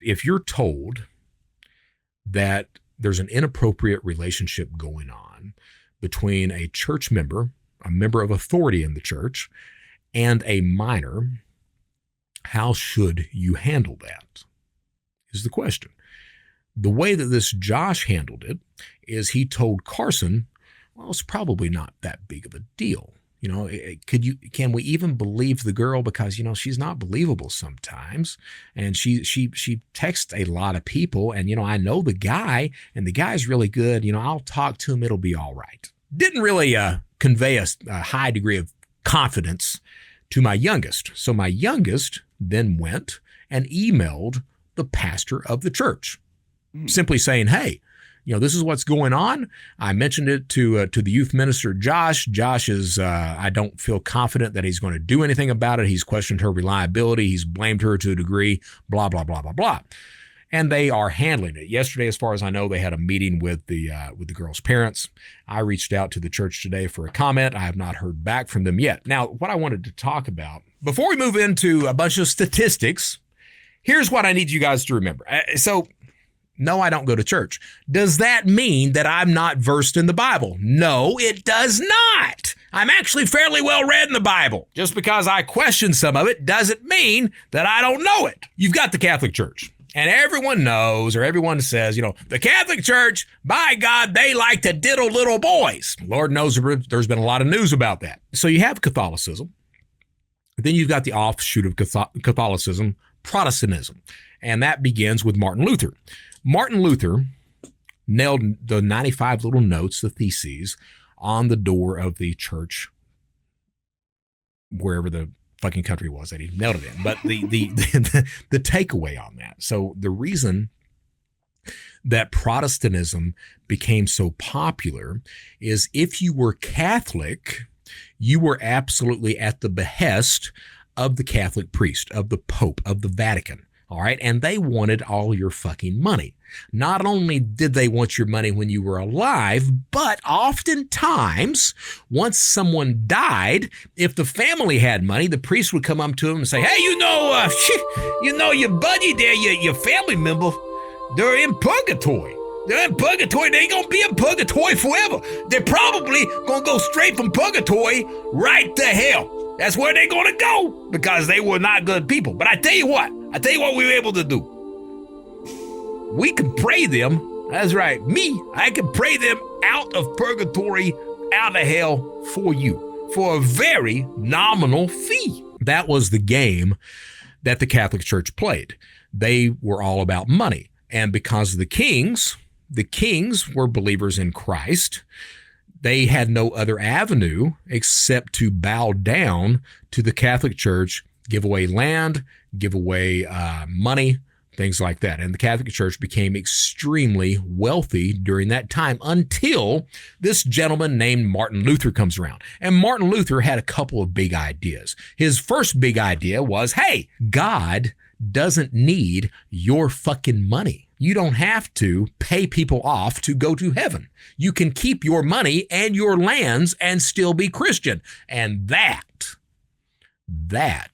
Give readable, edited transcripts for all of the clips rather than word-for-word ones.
If you're told that there's an inappropriate relationship going on between a church member, a member of authority in the church, and a minor, how should you handle that? Is the question. The way that this Josh handled it is he told Carson, well, it's probably not that big of a deal. Can we even believe the girl? Because, she's not believable sometimes. And she texts a lot of people. And, I know the guy, and the guy's really good. I'll talk to him. It'll be all right. Didn't really convey a high degree of confidence to my youngest. So my youngest then went and emailed the pastor of the church, simply saying, hey, this is what's going on. I mentioned it to the youth minister, Josh. Josh is, I don't feel confident that he's going to do anything about it. He's questioned her reliability. He's blamed her to a degree, blah, blah, blah, blah, blah. And they are handling it. Yesterday, as far as I know, they had a meeting with the girl's parents. I reached out to the church today for a comment. I have not heard back from them yet. Now, what I wanted to talk about, before we move into a bunch of statistics, here's what I need you guys to remember. No, I don't go to church. Does that mean that I'm not versed in the Bible? No, it does not. I'm actually fairly well read in the Bible. Just because I question some of it doesn't mean that I don't know it. You've got the Catholic Church. And everyone knows, or everyone says, the Catholic Church, by God, they like to diddle little boys. Lord knows there's been a lot of news about that. So you have Catholicism. Then you've got the offshoot of Catholicism, Protestantism. And that begins with Martin Luther. Martin Luther nailed the 95 little notes, the theses, on the door of the church, wherever the fucking country was that he nailed it in. But the takeaway on that. So the reason that Protestantism became so popular is if you were Catholic, you were absolutely at the behest of the Catholic priest, of the Pope, of the Vatican. All right. And they wanted all your fucking money. Not only did they want your money when you were alive, but oftentimes, once someone died, if the family had money, the priest would come up to them and say, hey, your buddy there, your family member, they're in purgatory. They're in purgatory. They ain't going to be in purgatory forever. They're probably going to go straight from purgatory right to hell. That's where they're going to go because they were not good people. But I tell you what we were able to do. We could pray them. That's right. I could pray them out of purgatory, out of hell for you for a very nominal fee. That was the game that the Catholic Church played. They were all about money. And because of the kings were believers in Christ. They had no other avenue except to bow down to the Catholic Church, give away land, give away money, things like that. And the Catholic Church became extremely wealthy during that time until this gentleman named Martin Luther comes around. And Martin Luther had a couple of big ideas. His first big idea was, hey, God doesn't need your fucking money. You don't have to pay people off to go to heaven. You can keep your money and your lands and still be Christian. And that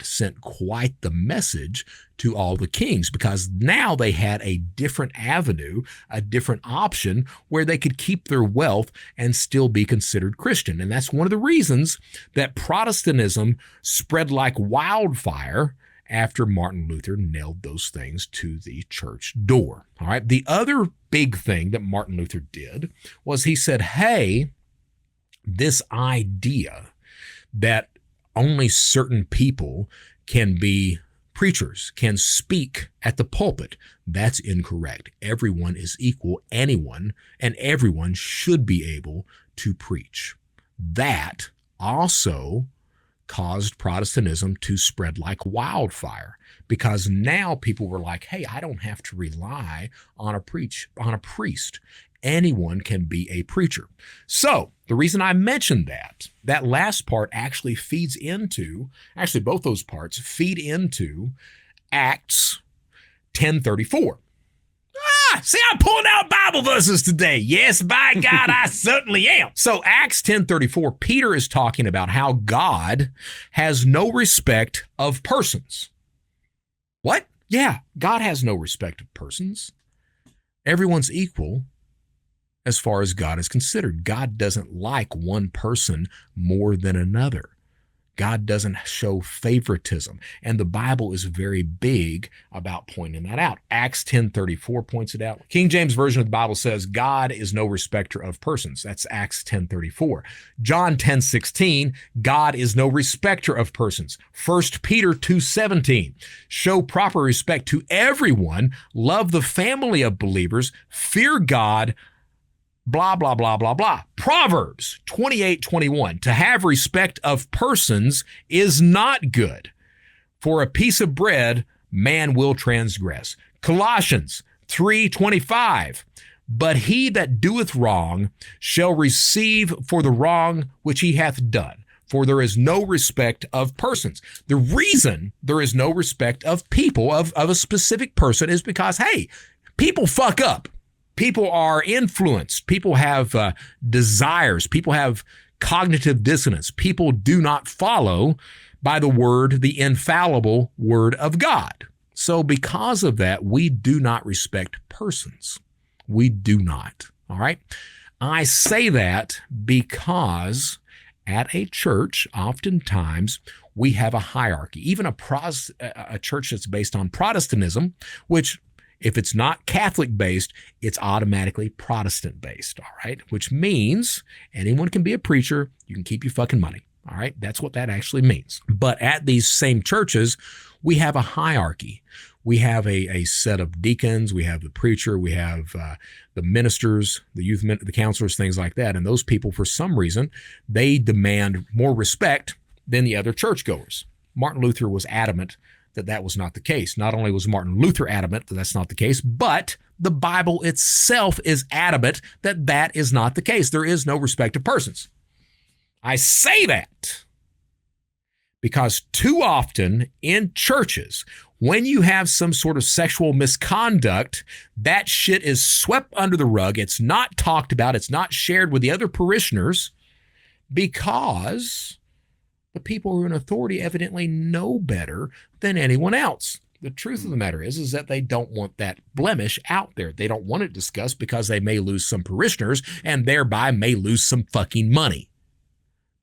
sent quite the message to all the kings because now they had a different avenue, a different option where they could keep their wealth and still be considered Christian. And that's one of the reasons that Protestantism spread like wildfire after Martin Luther nailed those things to the church door. All right. The other big thing that Martin Luther did was he said, hey, this idea that only certain people can be preachers, can speak at the pulpit, that's incorrect. Everyone is equal, anyone, and everyone should be able to preach. That also caused Protestantism to spread like wildfire because now people were like, hey, I don't have to rely on a priest. Anyone can be a preacher. So the reason I mentioned that last part actually both those parts feed into Acts 10:34. See, I'm pulling out Bible verses today. Yes, by God, I certainly am. So Acts 10:34, Peter is talking about how God has no respect of persons. What? Yeah, God has no respect of persons. Everyone's equal as far as God is considered. God doesn't like one person more than another. God doesn't show favoritism. And the Bible is very big about pointing that out. Acts 10:34 points it out. King James Version of the Bible says, God is no respecter of persons. That's Acts 10:34. John 10:16, God is no respecter of persons. 1 Peter 2:17, show proper respect to everyone, love the family of believers, fear God, blah, blah, blah, blah, blah. Proverbs 28:21, to have respect of persons is not good. For a piece of bread, man will transgress. Colossians 3:25, but he that doeth wrong shall receive for the wrong which he hath done. For there is no respect of persons. The reason there is no respect of people, of a specific person, is because, hey, people fuck up. People are influenced. People have desires. People have cognitive dissonance. People do not follow by the word, the infallible word of God. So because of that, we do not respect persons. We do not. All right. I say that because at a church, oftentimes we have a hierarchy. Even a church that's based on Protestantism, which, if it's not Catholic-based, it's automatically Protestant-based, all right? Which means anyone can be a preacher. You can keep your fucking money, all right? That's what that actually means. But at these same churches, we have a hierarchy. We have a set of deacons. We have the preacher. We have the ministers, the youth, the counselors, things like that. And those people, for some reason, they demand more respect than the other churchgoers. Martin Luther was adamant that that was not the case. Not only was Martin Luther adamant that that's not the case, but the Bible itself is adamant that that is not the case. There is no respect of persons. I say that because too often in churches, when you have some sort of sexual misconduct, that shit is swept under the rug. It's not talked about. It's not shared with the other parishioners because the people who are in authority evidently know better than anyone else. The truth of the matter is that they don't want that blemish out there. They don't want it discussed because they may lose some parishioners and thereby may lose some fucking money.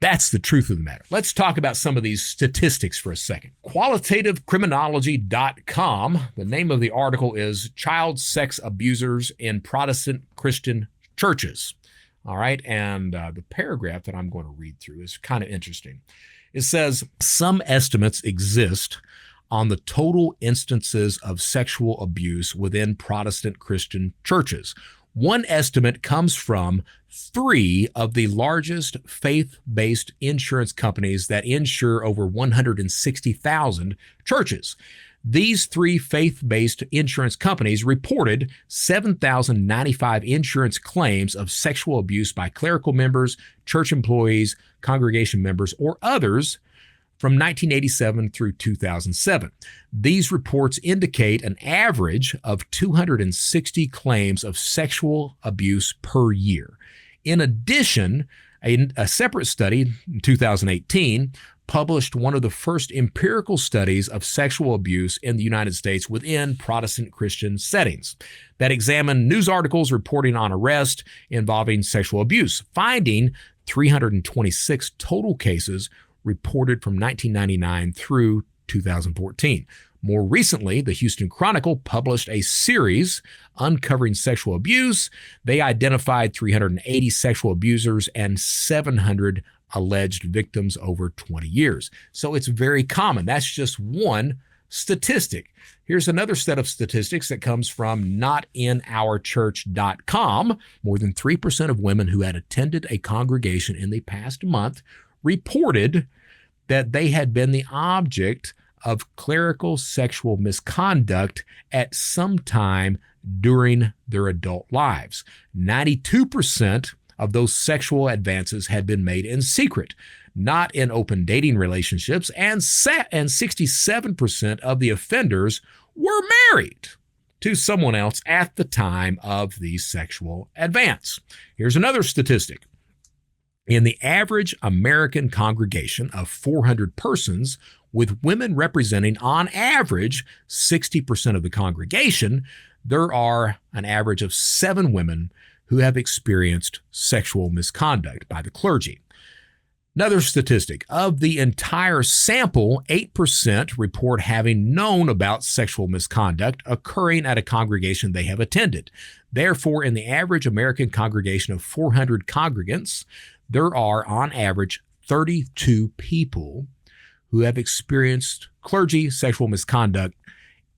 That's the truth of the matter. Let's talk about some of these statistics for a second. Qualitativecriminology.com, the name of the article is Child Sex Abusers in Protestant Christian Churches. All right, and the paragraph that I'm going to read through is kind of interesting. It says, some estimates exist on the total instances of sexual abuse within Protestant Christian churches. One estimate comes from 3 of the largest faith-based insurance companies that insure over 160,000 churches. These 3 faith-based insurance companies reported 7,095 insurance claims of sexual abuse by clerical members, church employees, congregation members, or others from 1987 through 2007. These reports indicate an average of 260 claims of sexual abuse per year. In addition, a separate study in 2018 published one of the first empirical studies of sexual abuse in the United States within Protestant Christian settings that examined news articles reporting on arrest involving sexual abuse, finding 326 total cases reported from 1999 through 2014. More recently, the Houston Chronicle published a series uncovering sexual abuse. They identified 380 sexual abusers and 700 alleged victims over 20 years. So it's very common. That's just one statistic. Here's another set of statistics that comes from notinourchurch.com. More than 3% of women who had attended a congregation in the past month reported that they had been the object of clerical sexual misconduct at some time during their adult lives. 92% of those sexual advances had been made in secret, not in open dating relationships, and 67% of the offenders were married to someone else at the time of the sexual advance. Here's another statistic. In the average American congregation of 400 persons, with women representing, on average, 60% of the congregation. There are an average of 7 women who have experienced sexual misconduct by the clergy. Another statistic, of the entire sample, 8% report having known about sexual misconduct occurring at a congregation they have attended. Therefore, in the average American congregation of 400 congregants, there are, on average, 32 people who have experienced clergy sexual misconduct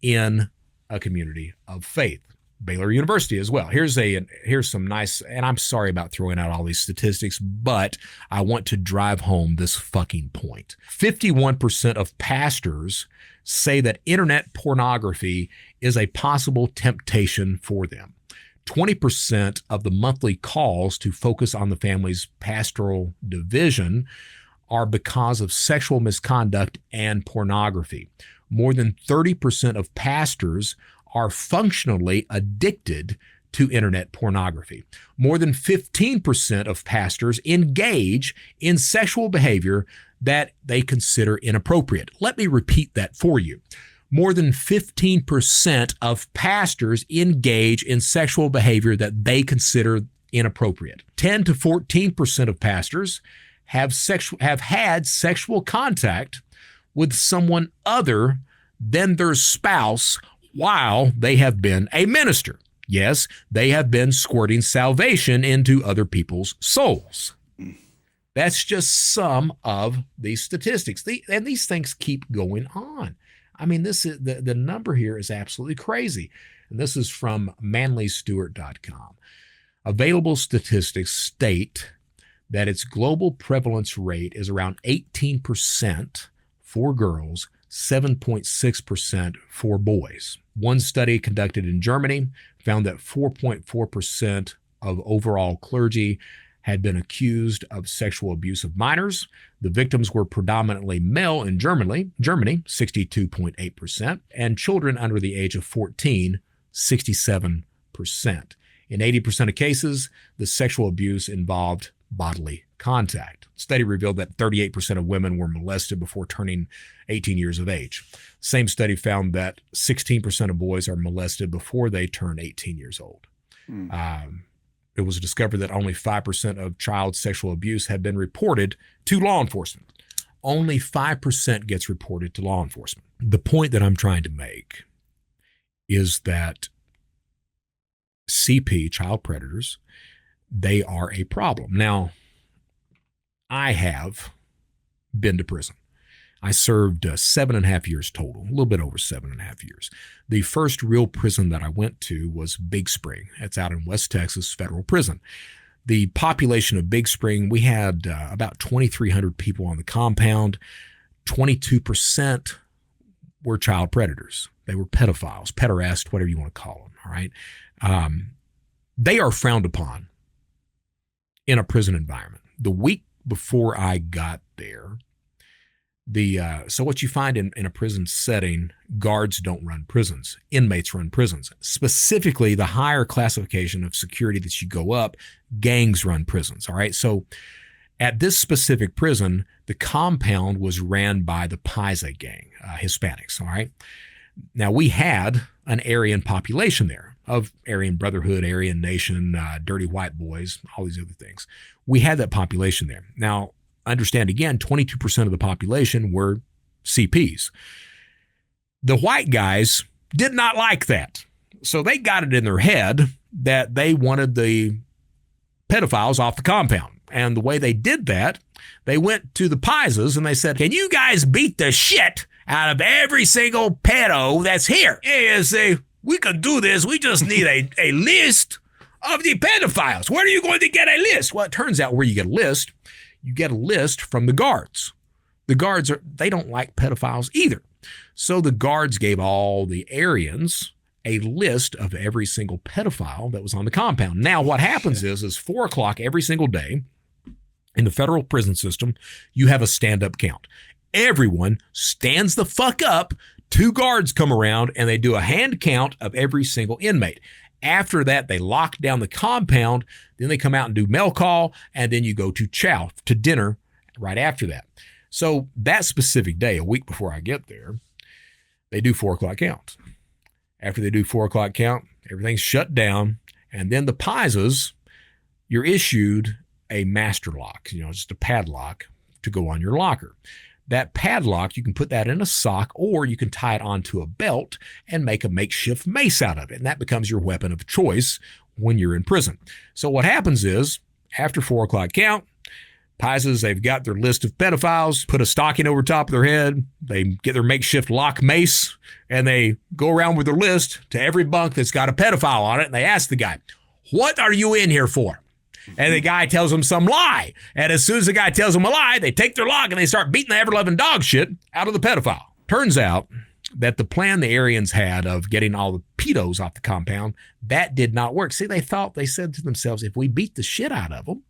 in a community of faith. Baylor University as well. Here's some nice, and I'm sorry about throwing out all these statistics, but I want to drive home this fucking point. 51% of pastors say that internet pornography is a possible temptation for them. 20% of the monthly calls to focus on the family's pastoral division are because of sexual misconduct and pornography. More than 30% of pastors are functionally addicted to internet pornography. More than 15% of pastors engage in sexual behavior that they consider inappropriate. Let me repeat that for you. More than 15% of pastors engage in sexual behavior that they consider inappropriate. 10 to 14% of pastors have had sexual contact with someone other than their spouse while they have been a minister. Yes, they have been squirting salvation into other people's souls. That's just some of these statistics. And these things keep going on. I mean, this is the number here is absolutely crazy. And this is from manlystewart.com. Available statistics state that its global prevalence rate is around 18% for girls, 7.6% for boys. One study conducted in Germany found that 4.4% of overall clergy had been accused of sexual abuse of minors. The victims were predominantly male in Germany, 62.8%, and children under the age of 14, 67%. In 80% of cases, the sexual abuse involved bodily contact. Study revealed that 38% of women were molested before turning 18 years of age. Same study found that 16% of boys are molested before they turn 18 years old. It was discovered that only 5% of child sexual abuse had been reported to law enforcement. Only 5% gets reported to law enforcement. The point that I'm trying to make is that CP, child predators, they are a problem. Now, I have been to prison. I served 7.5 years total, a little bit over 7.5 years. The first real prison that I went to was Big Spring. It's out in West Texas Federal Prison. The population of Big Spring, we had about 2,300 people on the compound. 22% were child predators. They were pedophiles, pederast, whatever you want to call them, all right? They are frowned upon in a prison environment. The week before I got there, so what you find in a prison setting, guards don't run prisons. Inmates run prisons. Specifically, the higher classification of security that you go up, gangs run prisons, all right? So at this specific prison, the compound was ran by the Paisa gang, Hispanics, all right? Now, we had an Aryan population there of Aryan Brotherhood, Aryan Nation, dirty white boys, all these other things. We had that population there. Now, understand again, 22% of the population were CPs. The white guys did not like that. So they got it in their head that they wanted the pedophiles off the compound. And the way they did that, they went to the Paisas and they said, can you guys beat the shit out of every single pedo that's here? We can do this. We just need a list of the pedophiles. Where are you going to get a list? Well, it turns out where you get a list, you get a list from the guards. The guards, they don't like pedophiles either. So the guards gave all the Aryans a list of every single pedophile that was on the compound. Now what happens is 4 o'clock every single day in the federal prison system, you have a stand-up count. Everyone stands the fuck up. 2 guards come around and they do a hand count of every single inmate. After that, they lock down the compound. Then they come out and do mail call, and then you go to chow, to dinner right after that. So that specific day, a week before I get there, they do 4 o'clock count. After they do 4 o'clock count, everything's shut down. And then the Pisas, you're issued a master lock, just a padlock to go on your locker. That padlock, you can put that in a sock, or you can tie it onto a belt and make a makeshift mace out of it. And that becomes your weapon of choice when you're in prison. So what happens is, after 4 o'clock count, Pisas, they've got their list of pedophiles, put a stocking over top of their head, they get their makeshift lock mace, and they go around with their list to every bunk that's got a pedophile on it, and they ask the guy, "What are you in here for?" And the guy tells them some lie. And as soon as the guy tells them a lie, they take their lock and they start beating the ever-loving dog shit out of the pedophile. Turns out that the plan the Aryans had of getting all the pedos off the compound, that did not work. See, they said to themselves, if we beat the shit out of them,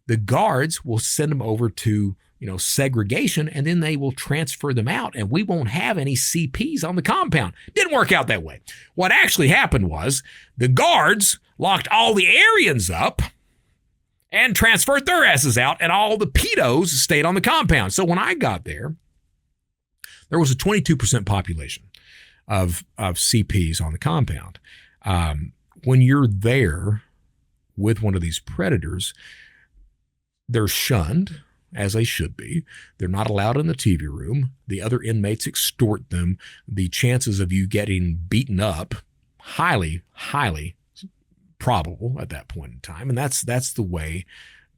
the guards will send them over to, segregation, and then they will transfer them out, and we won't have any CPs on the compound. Didn't work out that way. What actually happened was the guards locked all the Aryans up and transferred their asses out, and all the pedos stayed on the compound. So when I got there, there was a 22% population of CPs on the compound. When you're there with one of these predators, they're shunned, as they should be. They're not allowed in the TV room. The other inmates extort them. The chances of you getting beaten up, highly, highly probable at that point in time. And that's the way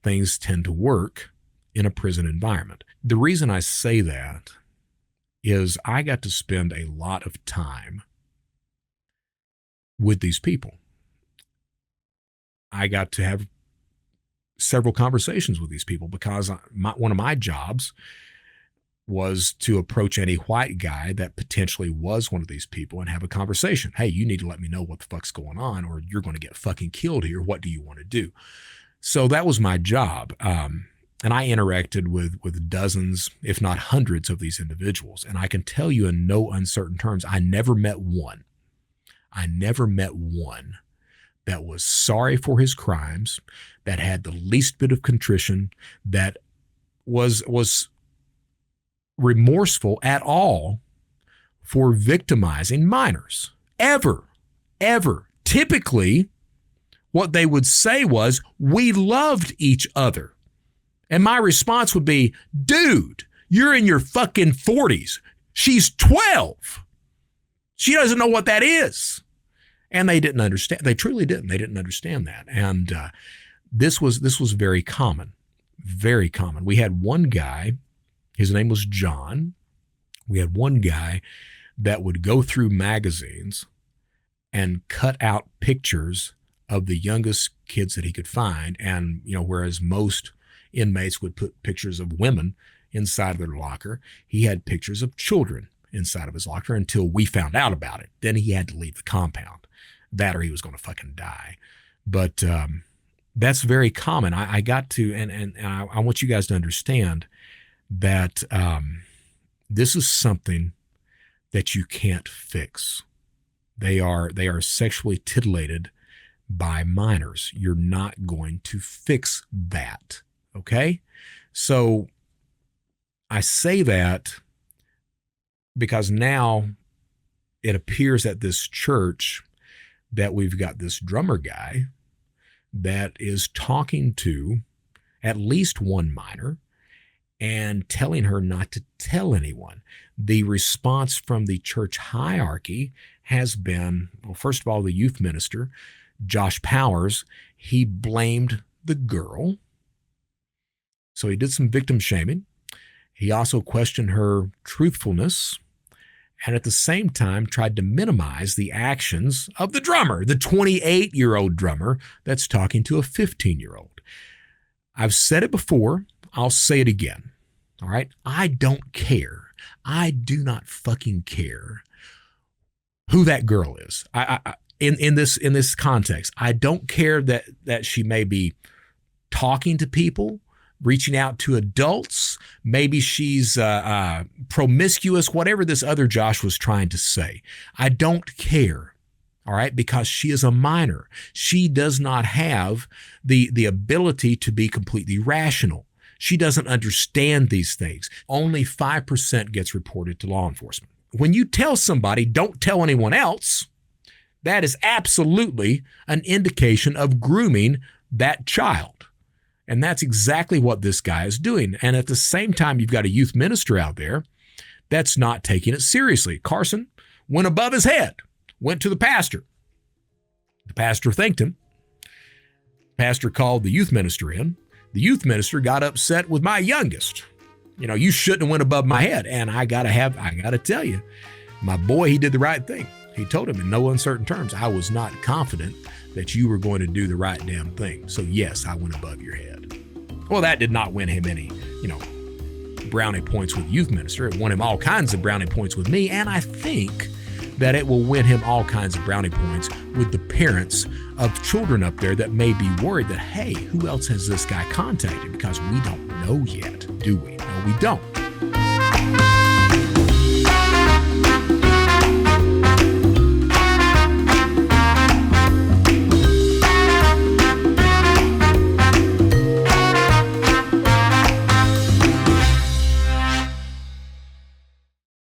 things tend to work in a prison environment. The reason I say that is I got to spend a lot of time with these people. I got to have several conversations with these people because one of my jobs was to approach any white guy that potentially was one of these people and have a conversation. Hey, you need to let me know what the fuck's going on, or you're going to get fucking killed here. What do you want to do? So that was my job. And I interacted with dozens, if not hundreds of these individuals. And I can tell you in no uncertain terms, I never met one that was sorry for his crimes, that had the least bit of contrition, that was remorseful at all for victimizing minors. Ever. Typically, what they would say was, we loved each other. And my response would be, dude, you're in your fucking 40s. She's 12. She doesn't know what that is. And they didn't understand. They truly didn't. They didn't understand that. And this was very common, very common. We had one guy, his name was John. We had one guy that would go through magazines and cut out pictures of the youngest kids that he could find. And, whereas most inmates would put pictures of women inside of their locker, he had pictures of children inside of his locker until we found out about it. Then he had to leave the compound. That or he was going to fucking die. But that's very common. I got to, and I want you guys to understand that this is something that you can't fix. They are sexually titillated by minors. You're not going to fix that. Okay? So I say that because now it appears at this church that we've got this drummer guy that is talking to at least one minor and telling her not to tell anyone. The response from the church hierarchy has been, well, first of all, the youth minister, Josh Powers, he blamed the girl. So he did some victim shaming. He also questioned her truthfulness, and at the same time tried to minimize the actions of the drummer, the 28-year-old drummer that's talking to a 15-year-old. I've said it before. I'll say it again. All right? I don't care. I do not fucking care who that girl is. In this context, I don't care that she may be talking to people, reaching out to adults. Maybe she's promiscuous, whatever this other Josh was trying to say. I don't care, all right, because she is a minor. She does not have the ability to be completely rational. She doesn't understand these things. Only 5% gets reported to law enforcement. When you tell somebody, don't tell anyone else, that is absolutely an indication of grooming that child. And that's exactly what this guy is doing. And at the same time, you've got a youth minister out there that's not taking it seriously. Carson went above his head, went to the pastor. The pastor thanked him. Pastor called the youth minister in. The youth minister got upset with my youngest. You shouldn't have went above my head. And I got to tell you, my boy, he did the right thing. He told him in no uncertain terms, I was not confident that you were going to do the right damn thing. So yes, I went above your head. Well, that did not win him any, brownie points with youth minister. It won him all kinds of brownie points with me. And I think that it will win him all kinds of brownie points with the parents of children up there that may be worried that, hey, who else has this guy contacted? Because we don't know yet, do we? No, we don't.